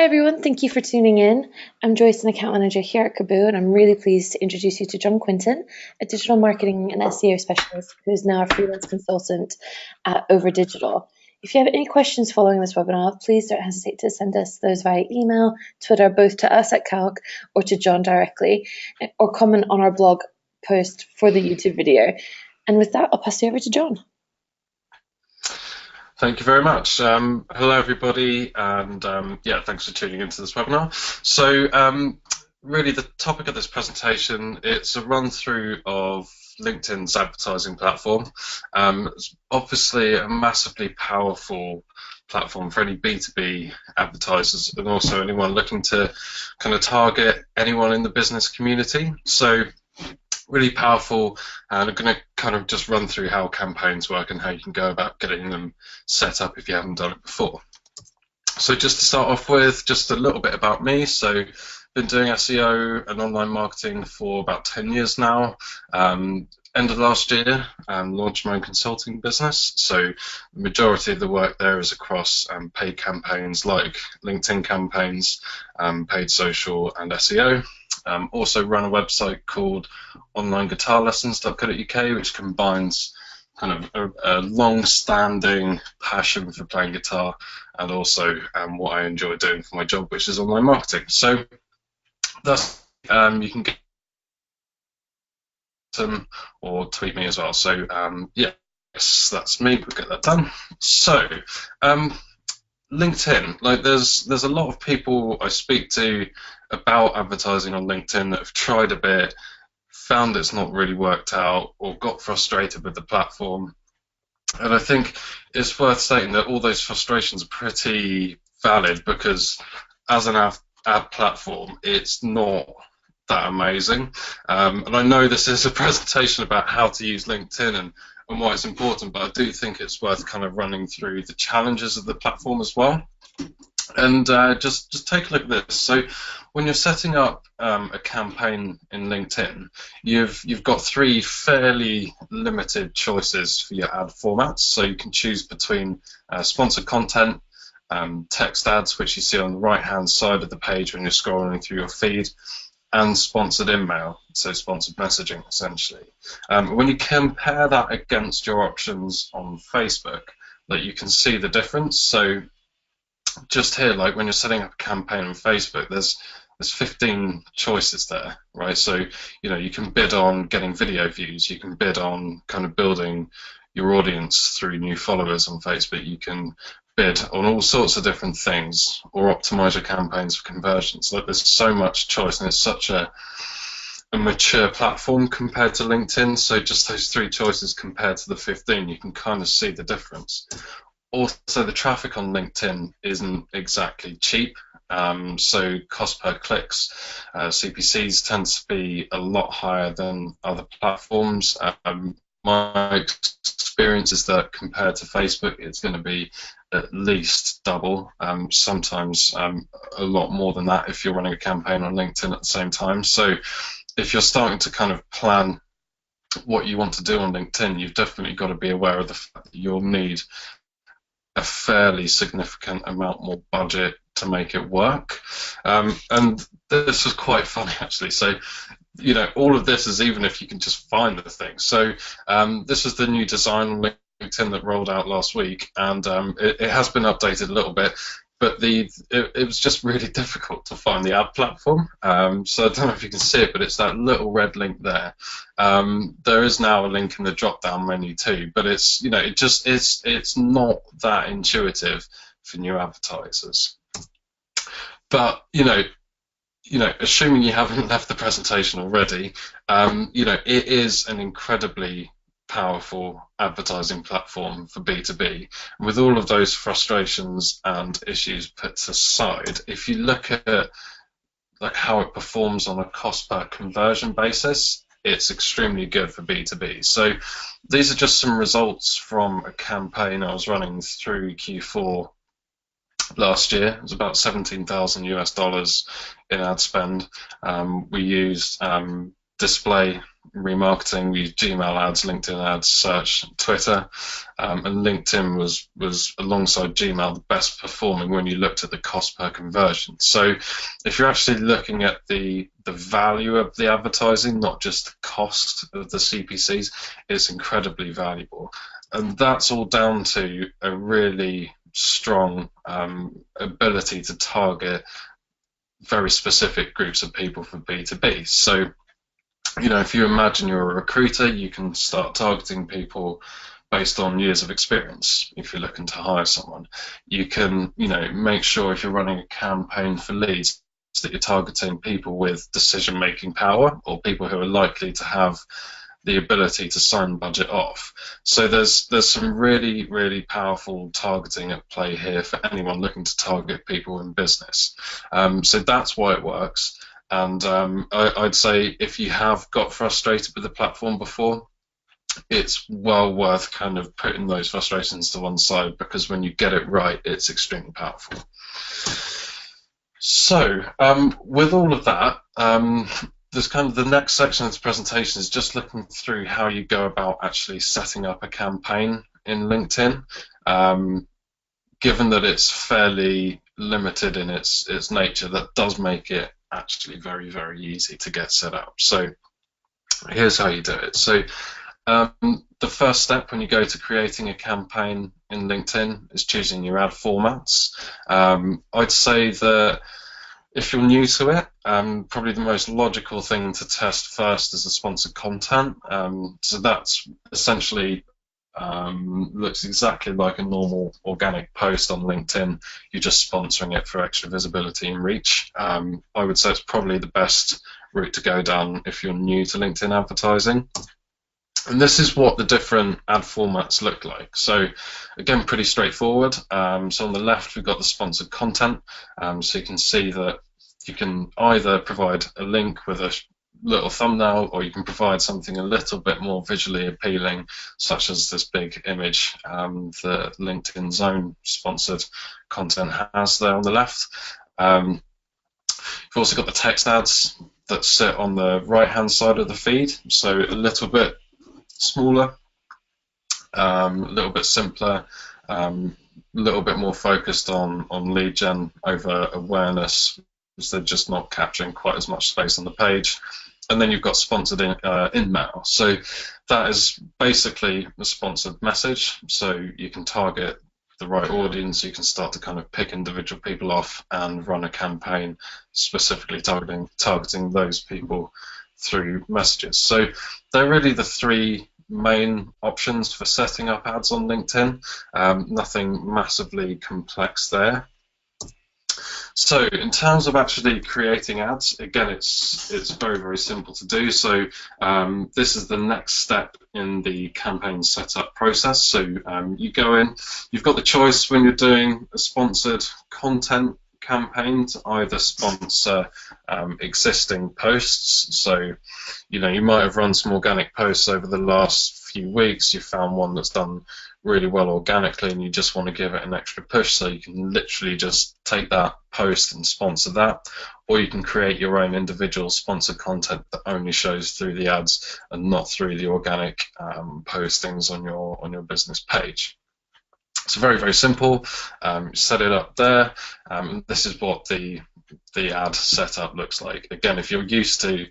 Hi everyone, thank you for tuning in. I'm Joyce, an account manager here at Kaboo, and I'm really pleased to introduce you to Jon Quinton, a digital marketing and SEO specialist who's now a freelance consultant at OverDigital. If you have any questions following this webinar, please don't hesitate to send us those via email, Twitter, both to us at Calc or to Jon directly, or comment on our blog post for the YouTube video. And with that, I'll pass you over to Jon. Thank you very much. Hello, everybody, and yeah, thanks for tuning into this webinar. So, really, the topic of this presentation, it's a run-through of LinkedIn's advertising platform. It's obviously a massively powerful platform for any B2B advertisers and also anyone looking to kind of target anyone in the business community. So, really powerful, and I'm going to kind of just run through how campaigns work and how you can go about getting them set up if you haven't done it before. So just to start off with, just a little bit about me. So been doing SEO and online marketing for about 10 years now. End of last year, launched my own consulting business. So the majority of the work there is across paid campaigns like LinkedIn campaigns, paid social, and SEO. Also run a website called onlineguitarlessons.co.uk, which combines kind of a long-standing passion for playing guitar and also what I enjoy doing for my job, which is online marketing. So that's you can get them or tweet me as well. So yeah, yes, that's me. We'll get that done. So LinkedIn, like there's a lot of people I speak to about advertising on LinkedIn that have tried a bit, found it's not really worked out, or got frustrated with the platform. And I think it's worth stating that all those frustrations are pretty valid because as an ad platform, it's not that amazing. And I know this is a presentation about how to use LinkedIn and why it's important, but I do think it's worth kind of running through the challenges of the platform as well. And just take a look at this. So when you're setting up a campaign in LinkedIn, you've got three fairly limited choices for your ad formats. So you can choose between sponsored content, text ads, which you see on the right-hand side of the page when you're scrolling through your feed, and sponsored email, so sponsored messaging, essentially. When you compare that against your options on Facebook, like you can see the difference. So just here, like when you're setting up a campaign on Facebook, there's 15 choices there, right? So you can bid on getting video views, you can bid on kind of building your audience through new followers on Facebook, you can bid on all sorts of different things or optimize your campaigns for conversions. Like there's so much choice and it's such a mature platform compared to LinkedIn. So just those three choices compared to the 15, you can kind of see the difference. Also, the traffic on LinkedIn isn't exactly cheap. So cost per clicks, CPCs tend to be a lot higher than other platforms. My experience is that compared to Facebook, it's going to be at least double, sometimes a lot more than that if you're running a campaign on LinkedIn at the same time. So if you're starting to kind of plan what you want to do on LinkedIn, you've definitely got to be aware of the fact that you'll need a fairly significant amount more budget to make it work. And this was quite funny, actually. So all of this is even if you can just find the thing. So this was the new design on LinkedIn that rolled out last week, and it has been updated a little bit, but it was just really difficult to find the ad platform. So I don't know if you can see it, but it's that little red link there. There is now a link in the drop-down menu too, but it's it's not that intuitive for new advertisers. But assuming you haven't left the presentation already, it is an incredibly powerful advertising platform for B2B. And with all of those frustrations and issues put aside, if you look at like how it performs on a cost per conversion basis, it's extremely good for B2B. So these are just some results from a campaign I was running through Q4 last year. It was about $17,000 US in ad spend. We used display remarketing. We use Gmail ads, LinkedIn ads, search, Twitter, and LinkedIn was alongside Gmail the best performing when you looked at the cost per conversion. So if you're actually looking at the value of the advertising, not just the cost of the CPCs, it's incredibly valuable. And that's all down to a really strong ability to target very specific groups of people for B2B. So, if you imagine you're a recruiter, you can start targeting people based on years of experience. If you're looking to hire someone, you can, make sure if you're running a campaign for leads that you're targeting people with decision-making power or people who are likely to have the ability to sign budget off. So there's some really, really powerful targeting at play here for anyone looking to target people in business. So that's why it works. And I'd say if you have got frustrated with the platform before, it's well worth kind of putting those frustrations to one side, because when you get it right, it's extremely powerful. So with all of that, there's kind of the next section of the presentation is just looking through how you go about actually setting up a campaign in LinkedIn. Given that it's fairly limited in its nature, that does make it actually very, very easy to get set up. So here's how you do it. So the first step when you go to creating a campaign in LinkedIn is choosing your ad formats. I'd say that if you're new to it, probably the most logical thing to test first is the sponsored content. So that's essentially looks exactly like a normal organic post on LinkedIn. You're just sponsoring it for extra visibility and reach. I would say it's probably the best route to go down if you're new to LinkedIn advertising. And this is what the different ad formats look like. So again, pretty straightforward. So on the left, we've got the sponsored content. So you can see that you can either provide a link with a little thumbnail, or you can provide something a little bit more visually appealing, such as this big image that LinkedIn's own sponsored content has there on the left. You've also got the text ads that sit on the right-hand side of the feed, so a little bit smaller, a little bit simpler, a little bit more focused on lead gen over awareness, because they're just not capturing quite as much space on the page. And then you've got sponsored in-mail. So that is basically a sponsored message. So you can target the right audience. You can start to kind of pick individual people off and run a campaign specifically targeting those people through messages. So they're really the three main options for setting up ads on LinkedIn. Nothing massively complex there. So in terms of actually creating ads, again, it's very, very simple to do. So this is the next step in the campaign setup process. So you go in, you've got the choice when you're doing a sponsored content campaign to either sponsor existing posts. So you might have run some organic posts over the last few weeks. You found one that's done really well organically and you just want to give it an extra push, so you can literally just take that post and sponsor that, or you can create your own individual sponsored content that only shows through the ads and not through the organic postings on your business page. It's very, very simple. Set it up there. This is what the ad setup looks like. Again, if you're used to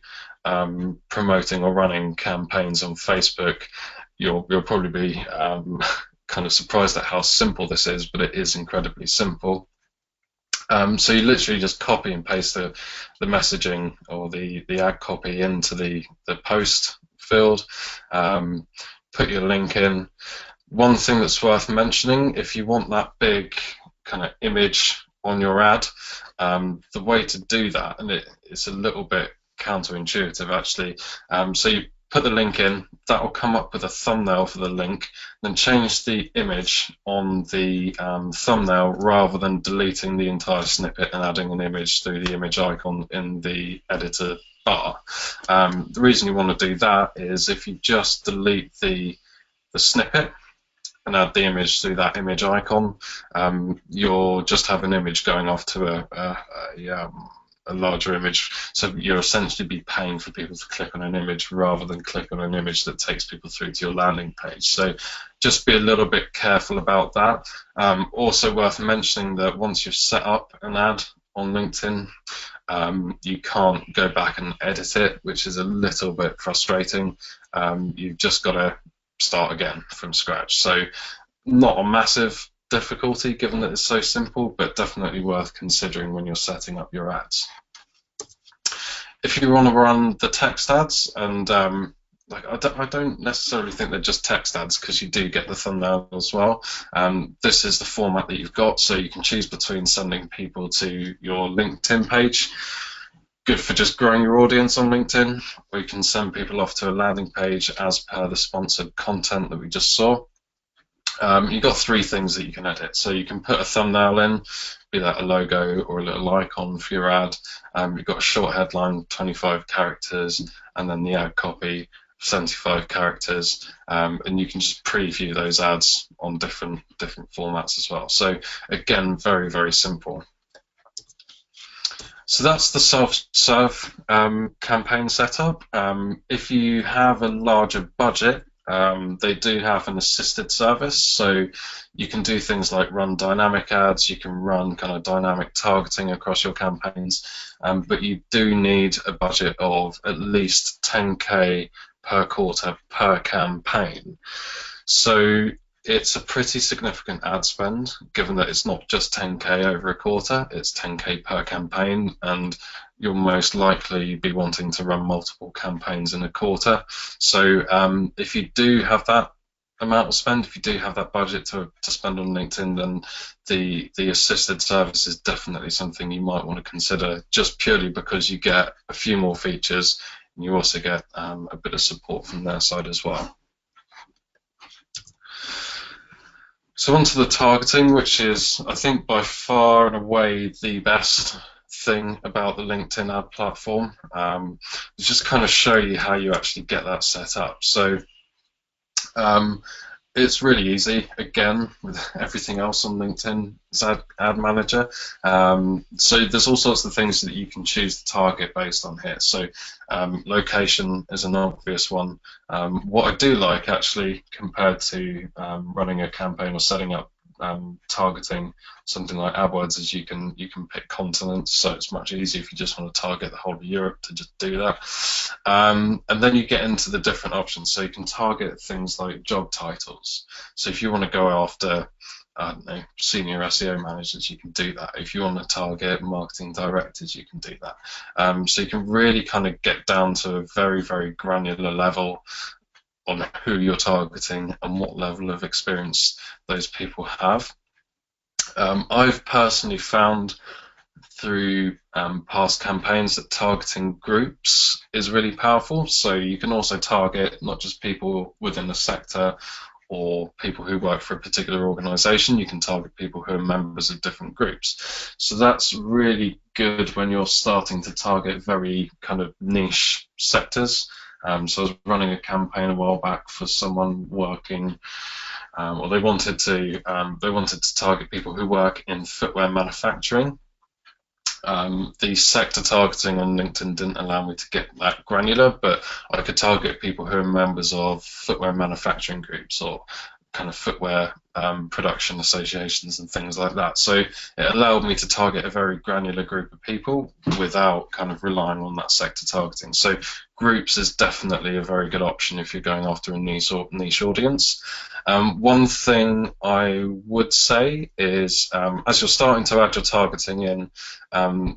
promoting or running campaigns on Facebook, you'll probably be kind of surprised at how simple this is, but it is incredibly simple. So you literally just copy and paste the messaging or the ad copy into the post field, put your link in. One thing that's worth mentioning, if you want that big kind of image on your ad, the way to do that, and it's a little bit counterintuitive actually, so you put the link in, that will come up with a thumbnail for the link, then change the image on the thumbnail rather than deleting the entire snippet and adding an image through the image icon in the editor bar. The reason you want to do that is if you just delete the snippet and add the image through that image icon, you'll just have an image going off to a larger image. So you'll essentially be paying for people to click on an image rather than click on an image that takes people through to your landing page. So just be a little bit careful about that. Also worth mentioning that once you've set up an ad on LinkedIn, you can't go back and edit it, which is a little bit frustrating. You've just got to start again from scratch. So not a massive difficulty given that it's so simple, but definitely worth considering when you're setting up your ads. If you want to run the text ads, and I don't necessarily think they're just text ads, because you do get the thumbnail as well. This is the format that you've got, so you can choose between sending people to your LinkedIn page, good for just growing your audience on LinkedIn, or you can send people off to a landing page as per the sponsored content that we just saw. You've got three things that you can edit. So you can put a thumbnail in, be that a logo or a little icon for your ad. You've got a short headline, 25 characters, and then the ad copy, 75 characters, and you can just preview those ads on different formats as well. So again, very, very simple. So that's the self-serve campaign setup. If you have a larger budget, they do have an assisted service, so you can do things like run dynamic ads, you can run kind of dynamic targeting across your campaigns, but you do need a budget of at least 10K per quarter per campaign. So it's a pretty significant ad spend, given that it's not just 10K over a quarter, it's 10K per campaign, and you'll most likely be wanting to run multiple campaigns in a quarter. So if you do have that amount of spend, if you do have that budget to spend on LinkedIn, then the assisted service is definitely something you might want to consider, just purely because you get a few more features and you also get a bit of support from their side as well. So onto the targeting, which is, I think, by far and away the best thing about the LinkedIn ad platform. Just kind of show you how you actually get that set up. So it's really easy, again, with everything else on LinkedIn's ad manager. So there's all sorts of things that you can choose to target based on here. So location is an obvious one. What I do like, actually, compared to running a campaign or setting up targeting something like AdWords, is you can pick continents, so it's much easier if you just want to target the whole of Europe to just do that. And then you get into the different options, so you can target things like job titles. So if you want to go after, I don't know, senior SEO managers, you can do that. If you want to target marketing directors, you can do that. So you can really kind of get down to a very, very granular level on who you're targeting and what level of experience those people have. I've personally found through past campaigns that targeting groups is really powerful. So you can also target not just people within the sector or people who work for a particular organization, you can target people who are members of different groups. So that's really good when you're starting to target very kind of niche sectors. So I was running a campaign a while back for someone working, or they wanted to target people who work in footwear manufacturing. The sector targeting on LinkedIn didn't allow me to get that granular, but I could target people who are members of footwear manufacturing groups or kind of footwear production associations and things like that. So it allowed me to target a very granular group of people without kind of relying on that sector targeting. So groups is definitely a very good option if you're going after a niche audience. One thing I would say is, as you're starting to add your targeting in,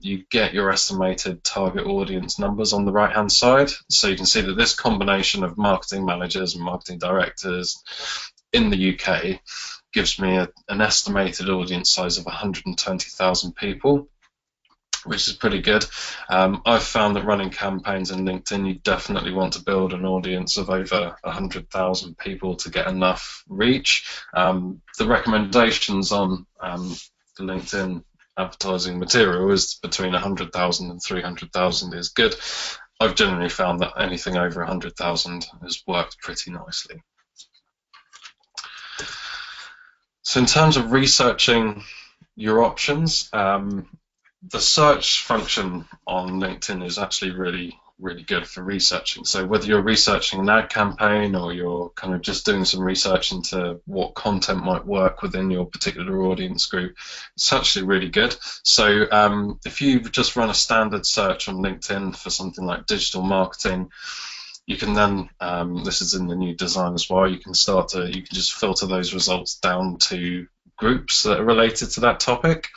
you get your estimated target audience numbers on the right hand side. So you can see that this combination of marketing managers and marketing directors in the UK gives me an estimated audience size of 120,000 people, which is pretty good. I've found that running campaigns in LinkedIn, you definitely want to build an audience of over 100,000 people to get enough reach. The recommendations on the LinkedIn advertising material is between 100,000 and 300,000 is good. I've generally found that anything over 100,000 has worked pretty nicely. So in terms of researching your options, the search function on LinkedIn is actually really good for researching. So whether you're researching an ad campaign or you're kind of just doing some research into what content might work within your particular audience group, it's actually really good. So if you just run a standard search on LinkedIn for something like digital marketing, you can then, this is in the new design as well, you can just filter those results down to groups that are related to that topic.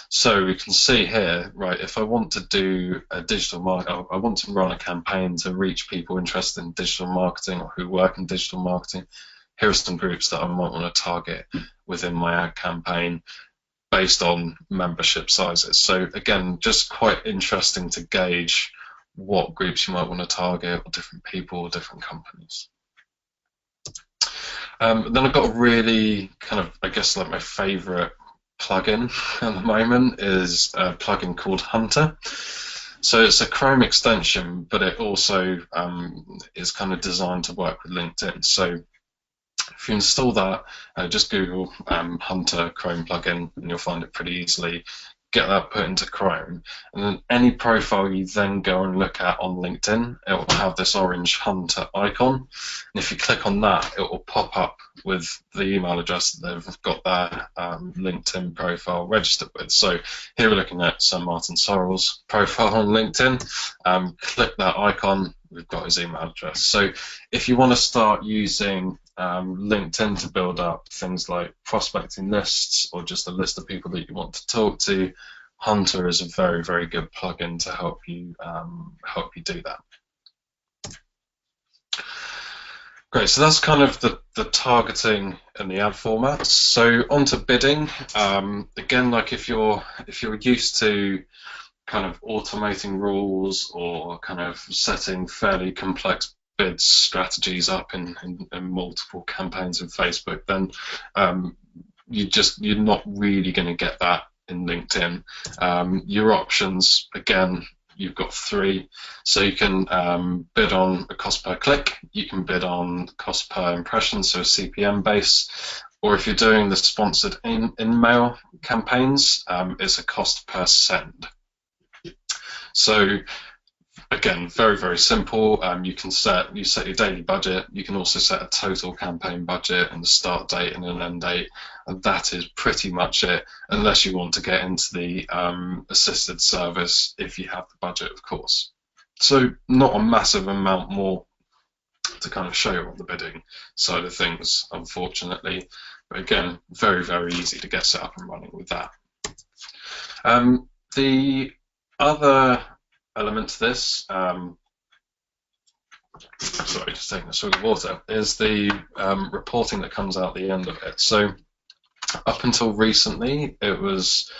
So we can see here, right, if I want to do a digital market, I want to run a campaign to reach people interested in digital marketing or who work in digital marketing, here are some groups that I might want to target within my ad campaign based on membership sizes. So again, just quite interesting to gauge what groups you might want to target, or different people, or different companies. Then I've got a really kind of, I guess, like my favorite plugin at the moment is a plugin called Hunter. So it's a Chrome extension, but it also is kind of designed to work with LinkedIn. So if you install that, just Google Hunter Chrome plugin, and you'll find it pretty easily. Get that put into Chrome, and then any profile you then go and look at on LinkedIn, it will have this orange Hunter icon, and if you click on that, it will pop up with the email address that they've got their LinkedIn profile registered with. So here we're looking at Sir Martin Sorrell's profile on LinkedIn. Click that icon, we've got his email address. So if you want to start using LinkedIn to build up things like prospecting lists or just a list of people that you want to talk to, Hunter is a very good plugin to help you do that. Great, so that's kind of the targeting and the ad formats. So onto bidding. Again, like if you're used to kind of automating rules or kind of setting fairly complex bid strategies up in multiple campaigns in Facebook, then you're not really going to get that in LinkedIn. Your options, again, you've got three. So you can bid on a cost per click, you can bid on cost per impression, so a CPM base, or if you're doing the sponsored in-mail campaigns, it's a cost per send. So again, very simple. You set your daily budget. You can also set a total campaign budget and a start date and an end date, and that is pretty much it. Unless you want to get into the assisted service, if you have the budget, of course. So not a massive amount more to kind of show you on the bidding side of things, unfortunately. But again, very easy to get set up and running with that. The other element to this, sorry, just taking a swig of water, is the reporting that comes out the end of it. So up until recently, it was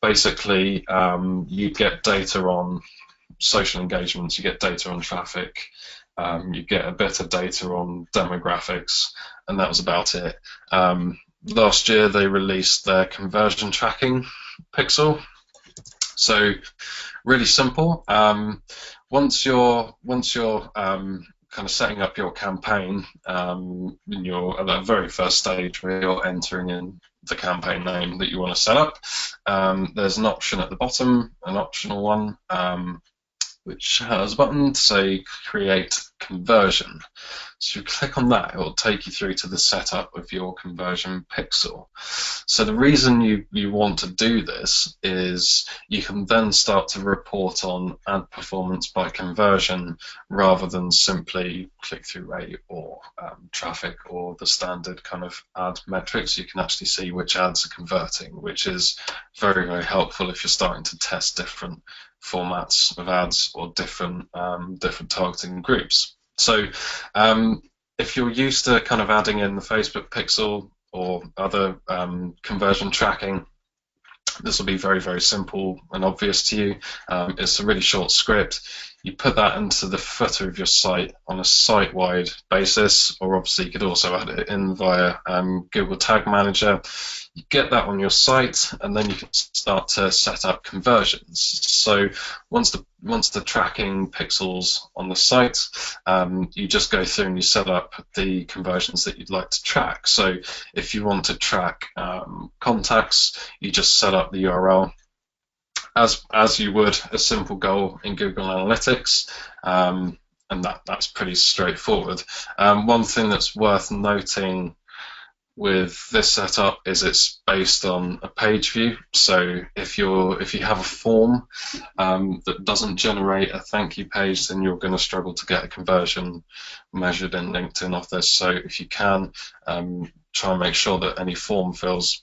basically you get data on social engagements, you get data on traffic, you get a bit of data on demographics, and that was about it. Last year they released their conversion tracking pixel. So really simple. Once you're kind of setting up your campaign, you're at that very first stage where you're entering in the campaign name that you want to set up. There's an option at the bottom, an optional one, which has a button to say create conversion. So you click on that, it will take you through to the setup of your conversion pixel. So the reason you want to do this is you can then start to report on ad performance by conversion rather than simply click-through rate or traffic or the standard kind of ad metrics. You can actually see which ads are converting, which is very helpful if you're starting to test different formats of ads or different targeting groups. So if you're used to kind of adding in the Facebook pixel or other conversion tracking, this will be very simple and obvious to you. It's a really short script. You put that into the footer of your site on a site-wide basis, or obviously you could also add it in via Google Tag Manager. You get that on your site, and then you can start to set up conversions. So once the tracking pixels on the site, you just go through and you set up the conversions that you'd like to track. So if you want to track contacts, you just set up the URL as you would a simple goal in Google Analytics, and that's pretty straightforward. One thing that's worth noting with this setup is it's based on a page view. So if you have a form that doesn't generate a thank you page, then you're going to struggle to get a conversion measured in LinkedIn off this. So if you can, try and make sure that any form fills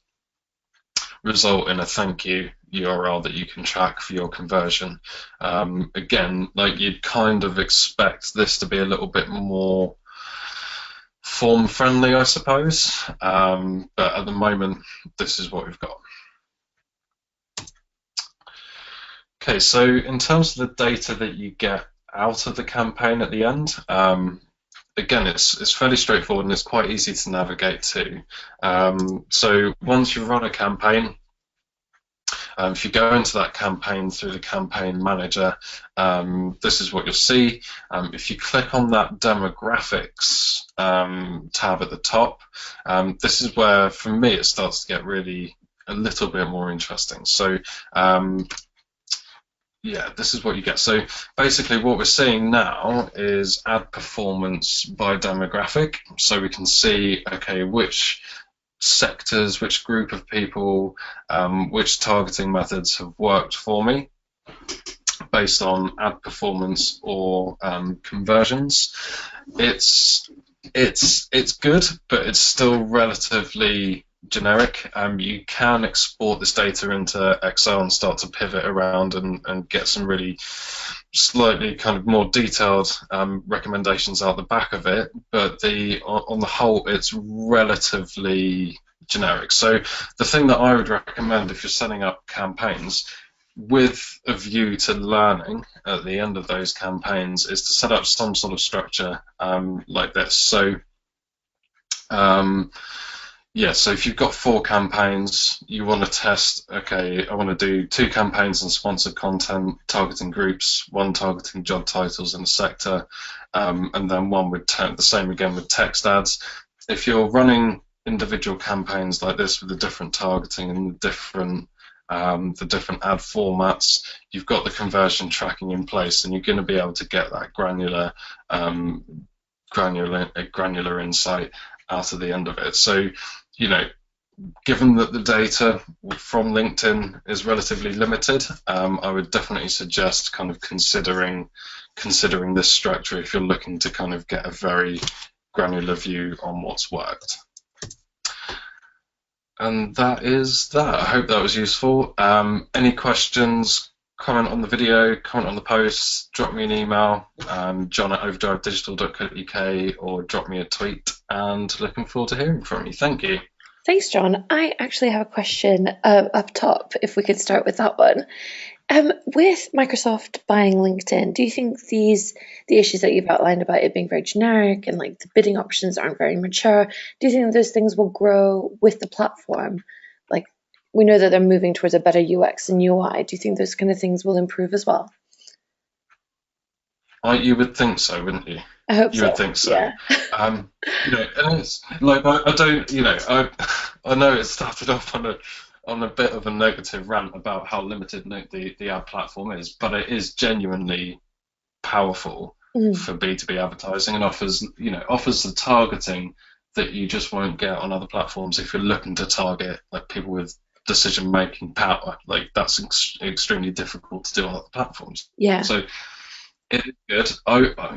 result in a thank you URL that you can track for your conversion. Again, like, you'd kind of expect this to be a little bit more form friendly, I suppose, but at the moment this is what we've got. Okay, so in terms of the data that you get out of the campaign at the end, again, it's fairly straightforward and it's quite easy to navigate to. So once you run a campaign, if you go into that campaign through the campaign manager, this is what you'll see. If you click on that demographics tab at the top, this is where, for me, it starts to get really a little bit more interesting. So yeah, this is what you get. So basically what we're seeing now is ad performance by demographic. So we can see, okay, which sectors, which group of people, which targeting methods have worked for me based on ad performance or conversions. It's good, but it's still relatively generic. You can export this data into Excel and start to pivot around and get some really slightly kind of more detailed recommendations out the back of it, but on the whole, it's relatively generic. So the thing that I would recommend if you're setting up campaigns with a view to learning at the end of those campaigns is to set up some sort of structure like this. So yeah, so if you've got 4 campaigns, you want to test, okay, I want to do 2 campaigns on sponsored content, targeting groups, 1 targeting job titles in a sector, and then 1 with the same again with text ads. If you're running individual campaigns like this with the different targeting and the different ad formats, you've got the conversion tracking in place, and you're going to be able to get that granular insight out of the end of it. So, you know, given that the data from LinkedIn is relatively limited, I would definitely suggest kind of considering this structure if you're looking to kind of get a very granular view on what's worked. And that is that. I hope that was useful. Any questions, comment on the video, comment on the post, drop me an email, john@overdivedigital.co.uk, or drop me a tweet, and looking forward to hearing from you. Thank you. Thanks, John. I actually have a question up top, if we could start with that one. With Microsoft buying LinkedIn, do you think the issues that you've outlined about it being very generic and like the bidding options aren't very mature, do you think those things will grow with the platform? Like, we know that they're moving towards a better UX and UI. Do you think those kind of things will improve as well? You would think so, wouldn't you? I hope you so. would think so. Yeah. You know, and it's like I don't, you know, I know it started off on a bit of a negative rant about how limited the ad platform is, but it is genuinely powerful for B2B advertising, and offers the targeting that you just won't get on other platforms if you're looking to target like people with decision-making power. Like, that's extremely difficult to do on other platforms. Yeah. So it is good.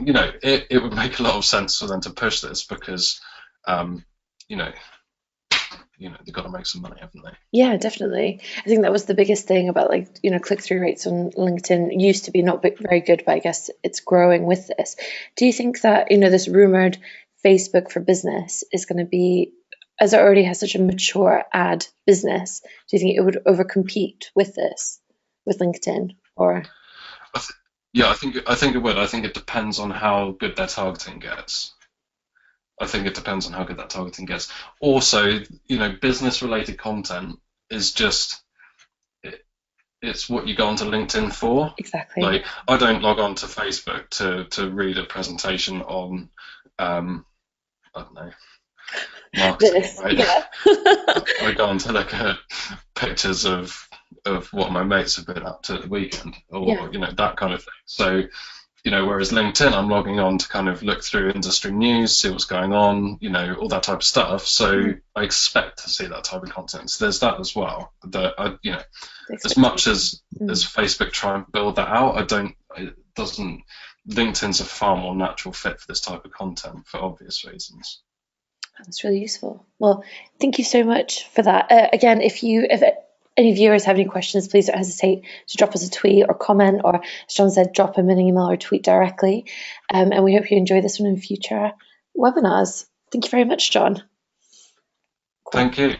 You know, it would make a lot of sense for them to push this because, you know, they've got to make some money, haven't they? Yeah, definitely. I think that was the biggest thing about, like, you know, click-through rates on LinkedIn used to be not very good, but I guess it's growing with this. Do you think that, you know, this rumored Facebook for business is going to be, as it already has such a mature ad business, do you think it would overcompete with this, with LinkedIn, or? Yeah, I think it would. I think it depends on how good their targeting gets. Also, you know, business-related content is just, it's what you go onto LinkedIn for. Exactly. Like, I don't log on to Facebook to read a presentation on, I don't know, marketing, right? Yeah. I go on to look at pictures of of what my mates have been up to at the weekend, Yeah, or that kind of thing. So whereas LinkedIn, I'm logging on to kind of look through industry news, see what's going on, all that type of stuff. So mm, I expect to see that type of content. So there's that as well. That the as much expectation. as Facebook try and build that out, it doesn't. LinkedIn's a far more natural fit for this type of content for obvious reasons. That's really useful. Well, thank you so much for that. Again, if any viewers have any questions, please don't hesitate to drop us a tweet or comment, or as John said, drop him an email or tweet directly. And we hope you enjoy this one in future webinars. Thank you very much, John. Cool. Thank you.